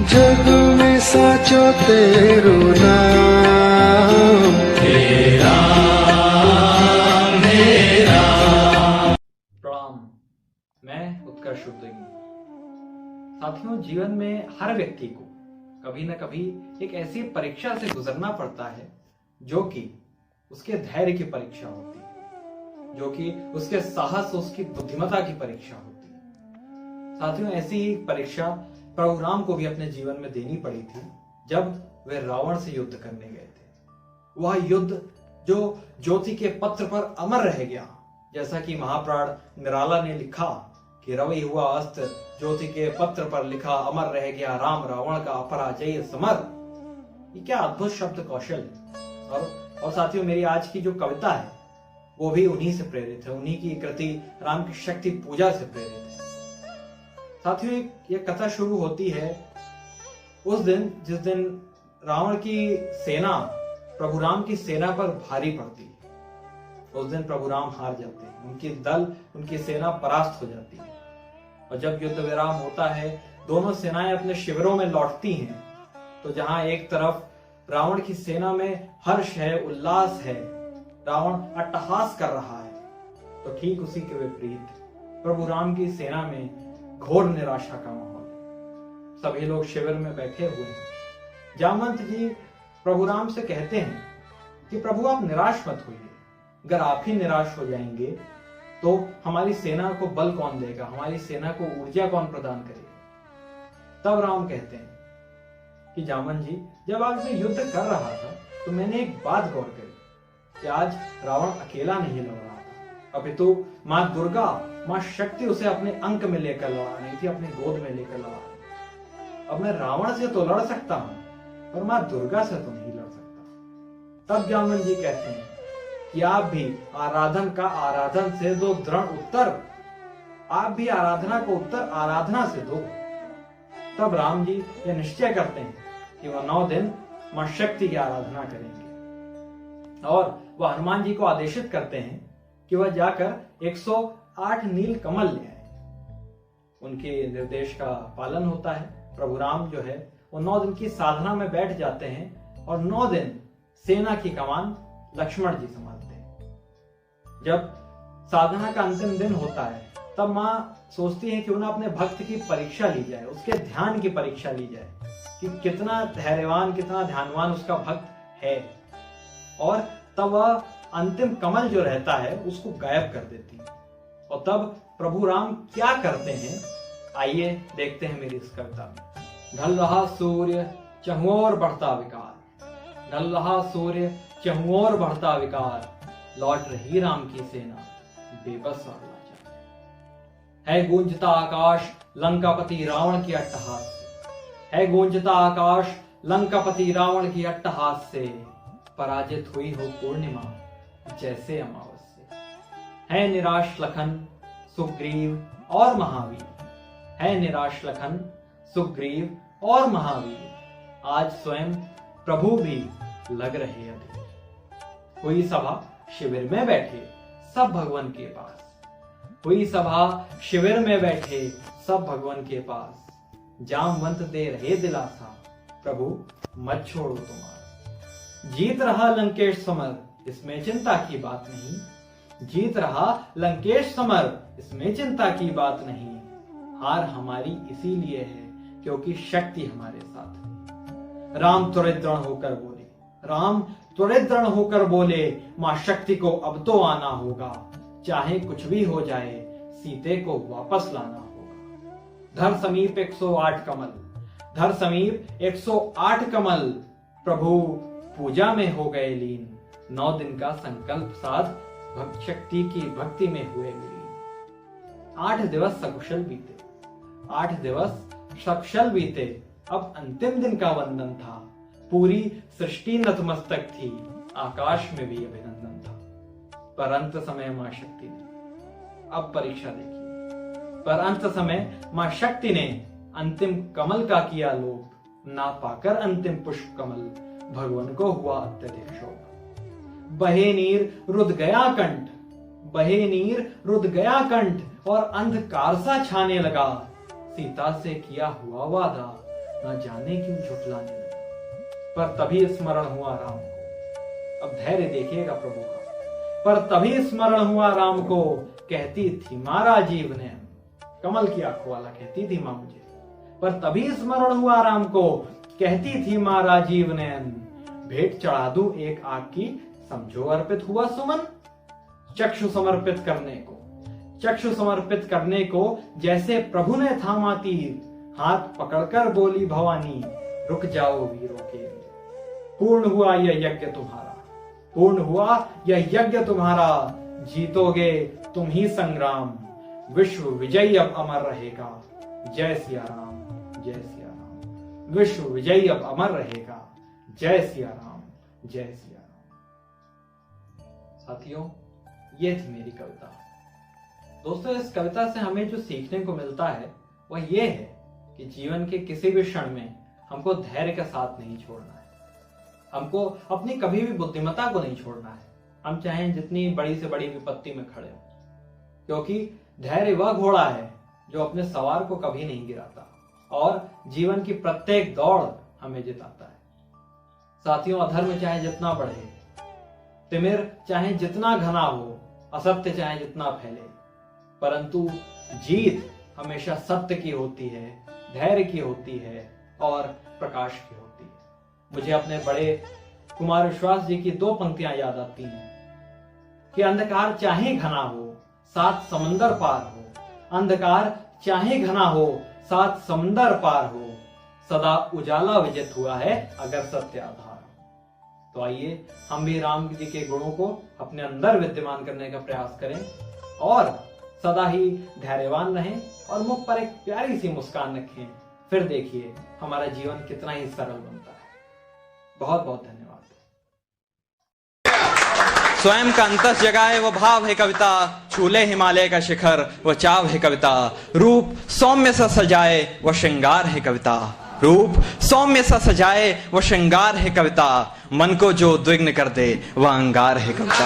जग में साचो तेरो नाम तेरा मेरा। प्रणाम, मैं उत्कर्ष उद्योगी। साथियों, जीवन में हर व्यक्ति को कभी न कभी एक ऐसी परीक्षा से गुजरना पड़ता है जो कि उसके धैर्य की परीक्षा होती है, जो कि उसके साहस, उसकी बुद्धिमत्ता की परीक्षा होती है। साथियों, ऐसी ही परीक्षा प्रभु राम को भी अपने जीवन में देनी पड़ी थी जब वे रावण से युद्ध करने गए थे। वह युद्ध जो ज्योति के पत्र पर अमर रह गया, जैसा कि महाप्राण निराला ने लिखा कि रवि हुआ अस्त्र, ज्योति के पत्र पर लिखा अमर रह गया, राम रावण का अपराजय समर। ये क्या अद्भुत शब्द कौशल है। और साथियों, मेरी आज की जो कविता है वो भी उन्हीं से प्रेरित है, उन्हीं की कृति राम की शक्ति पूजा से प्रेरित है। साथियों, ये कथा शुरू होती है उस दिन जिस दिन रावण की सेना प्रभु राम की सेना पर भारी पड़ती है। उस दिन प्रभु राम हार जाते हैं, उनकी सेना परास्त हो जाती है। और जब युद्ध विराम होता है, दोनों सेनाएं अपने शिविरों में लौटती हैं, तो जहां एक तरफ रावण की सेना में हर्ष है, उल्लास है, रावण अट्टहास कर रहा है, तो ठीक उसी के विपरीत प्रभु राम की सेना में घोर निराशा का माहौल है। सभी लोग शिविर में बैठे हुए हैं। जामवंत जी प्रभु राम से कहते हैं कि प्रभु आप निराश मत होइए, अगर आप ही निराश हो जाएंगे तो हमारी सेना को बल कौन देगा, हमारी सेना को ऊर्जा कौन प्रदान करेगा। तब राम कहते हैं कि जामवंत जी, जब आज मैं युद्ध कर रहा था तो मैंने एक बात गौर करी कि आज रावण अकेला नहीं लड़ रहा था, अपितु मां दुर्गा, मां शक्ति उसे अपने अंक में लेकर लड़ा रही थी, अपने गोद में लेकर लड़ा रही थी। अब मैं रावण से तो लड़ सकता हूं पर मां दुर्गा से तो नहीं लड़ सकता। तब जामवंत जी कहते हैं कि आप भी आराधन से दो दृढ़ उत्तर, आप भी आराधना को उत्तर आराधना से दो। तब राम जी यह निश्चय करते हैं कि वह 9 दिन मां शक्ति की आराधना करेंगे और वह हनुमान जी को आदेशित करते हैं कि वह जाकर 108 नील कमल ले आए। उनके निर्देश का पालन होता है। प्रभु राम जो है वो 9 दिन की साधना में बैठ जाते हैं और 9 दिन सेना की कमान लक्ष्मण जी संभालते हैं। जब साधना का अंतिम दिन होता है तब मां सोचती है कि उन्हें अपने भक्त की परीक्षा ली जाए, उसके ध्यान की परीक्षा ली जाए कि कितना धैर्यवान, कितना ध्यानवान उसका भक्त है। और तब वह अंतिम कमल जो रहता है उसको गायब कर देती है। और तब प्रभु राम क्या करते हैं, आइए देखते हैं मेरी इस कविता में। ढल रहा सूर्य चहुओर बढ़ता विकार, ढल रहा सूर्य चहुओर बढ़ता विकार, लौट रही राम की सेना बेबस और लाचार। है गूंजता आकाश लंकापति रावण की अट्टहास से, है गूंजता आकाश लंकापति रावण की अट्टहास से, पराजित हुई हो पूर्णिमा जैसे अमावस्या। है निराश लखन सुग्रीव और महावीर, है निराश लखन सुग्रीव और महावीर, आज स्वयं प्रभु भी लग रहे अधीर। हुई सभा शिविर में बैठे सब भगवान के पास, हुई सभा शिविर में बैठे सब भगवान के पास, जामवंत दे रहे दिलासा, प्रभु मत छोड़ो तुम आस। जीत रहा लंकेश समर, इसमें चिंता की बात नहीं, जीत रहा लंकेश समर, इसमें चिंता की बात नहीं, हार हमारी इसीलिए है क्योंकि शक्ति हमारे साथ है। राम त्वरित दृढ़ होकर बोले, राम त्वरित दृढ़ होकर बोले, मां शक्ति को अब तो आना होगा, चाहे कुछ भी हो जाए सीते को वापस लाना होगा। धर समीप 108 कमल, धर समीप 108 कमल, प्रभु पूजा में हो गए लीन, 9 दिन का संकल्प साध भक्त शक्ति की भक्ति में हुए विलीन। 8 दिवस सकुशल बीते, 8 दिवस सकुशल बीते, अब अंतिम दिन का वंदन था, पूरी सृष्टि नतमस्तक थी, आकाश में भी अभिनंदन था। पर अंत समय मां शक्ति ने, अब परीक्षा देखिए, पर अंत समय मां शक्ति ने अंतिम कमल का किया लोभ, ना पाकर अंतिम पुष्प कमल भगवान को हुआ अत्यधिक शोक। बहे नीर रुद गया कंठ, बहे नीर रुद गया कंठ, और अंधकार सा छाने लगा, सीता से किया हुआ वादा न जाने क्यों झुठलाने लगा। पर तभी स्मरण हुआ राम को। अब धैर्य देखिएगा प्रभु का। पर तभी स्मरण हुआ राम को, कहती थी माँ राजीव नयन। कमल की आंखों वाला कहती थी माँ मुझे। पर तभी स्मरण हुआ राम को, कहती थी माँ राजीव नयन। भेंट चढ़ा दूं एक आग की, समझो अर्पित हुआ सुमन। चक्षु समर्पित करने को, चक्षु समर्पित करने को जैसे प्रभु ने थामा तीर, हाथ पकड़कर बोली भवानी, रुक जाओ वीरों के लिए। पूर्ण हुआ यह यज्ञ तुम्हारा, पूर्ण हुआ यह यज्ञ तुम्हारा, जीतोगे तुम ही संग्राम। विश्व विजयी अब अमर रहेगा, जय सिया राम, जय सिया राम। विश्व विजयी अब अमर रहेगा, जय सिया राम, जय सिया राम। साथियों, ये थी मेरी कविता। दोस्तों, इस कविता से हमें जो सीखने को मिलता है वह ये है कि जीवन के किसी भी क्षण में हमको धैर्य का साथ नहीं छोड़ना है। हमको अपनी कभी भी बुद्धिमत्ता को नहीं छोड़ना है, हम चाहे जितनी बड़ी से बड़ी विपत्ति में खड़े हो, क्योंकि धैर्य वह घोड़ा है जो अपने सवार को कभी नहीं गिराता और जीवन की प्रत्येक दौड़ हमें जिताता है। साथियों, अधर्म चाहे जितना बढ़े, तिमिर चाहे जितना घना हो, असत्य चाहे जितना फैले, परंतु जीत हमेशा सत्य की होती है, धैर्य की होती है और प्रकाश की होती है। मुझे अपने बड़े कुमार विश्वास जी की 2 पंक्तियां याद आती हैं कि अंधकार चाहे घना हो, सात समंदर पार हो। अंधकार चाहे घना हो, सात समंदर पार हो, सदा उजाला विजित हुआ है अगर सत्य आधार हो। तो आइए हम भी राम जी के गुणों को अपने अंदर विद्यमान करने का प्रयास करें और सदा ही धैर्यवान रहें और मुख पर एक प्यारी सी मुस्कान रखें। फिर देखिए हमारा जीवन कितना ही सरल बनता है। बहुत बहुत धन्यवाद। स्वयं का अंतस जगाए वो भाव है कविता, छूले हिमालय का शिखर वो चाव है कविता। रूप सौम्य सा सजाए वो श्रृंगार है कविता, रूप सौम्य सा सजाए वो श्रृंगार है कविता। मन को जो उद्विग्न कर दे वह अंगार है कविता।